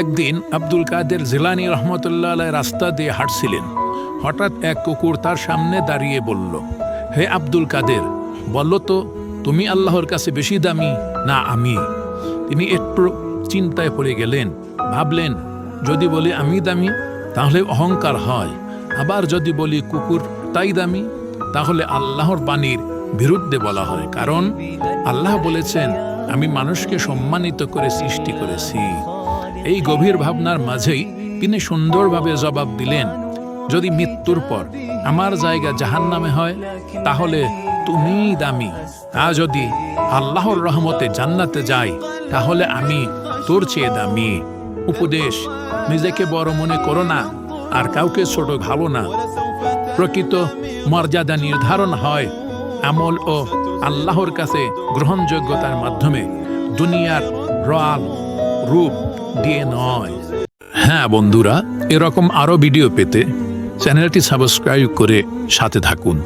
একদিন আব্দুল কাদের জিলানী রহমতুল্লাহ আলাইহি রাস্তা দিয়ে হাঁটছিলেন। হঠাৎ এক কুকুর তার সামনে দাঁড়িয়ে বলল, হে আব্দুল কাদের, বলো তো তুমি আল্লাহর কাছে বেশি দামি না আমি? তিনি একটু চিন্তায় পড়ে গেলেন। ভাবলেন, যদি বলি আমি দামি তাহলে অহংকার হয়, আবার যদি বলি কুকুর তাই দামি তাহলে আল্লাহর বাণীর বিরুদ্ধে বলা হয়। কারণ আল্লাহ বলেছেন, আমি মানুষকে সম্মানিত করে সৃষ্টি করেছি। এই গভীর ভাবনার মাঝেই তিনি সুন্দরভাবে জবাব দিলেন, যদি মৃত্যুর পর আমার জায়গা জাহান্নামে হয় তাহলে তুমিই দামি, আর যদি আল্লাহর রহমতে জান্নাতে যাই তাহলে আমি তোর চেয়ে দামি। উপদেশ, নিজেকে বড় মনে করো না আর কাউকে ছোট ভাবো না। প্রকৃত মর্যাদা নির্ধারণ হয় আমল ও আল্লাহর কাছে গ্রহণযোগ্যতার মাধ্যমে, দুনিয়ার রয়াল রূপ দিয়ে নয়। হ্যাঁ বন্ধুরা, এরকম আরো ভিডিও পেতে চ্যানেলটি সাবস্ক্রাইব করে সাথে থাকুন।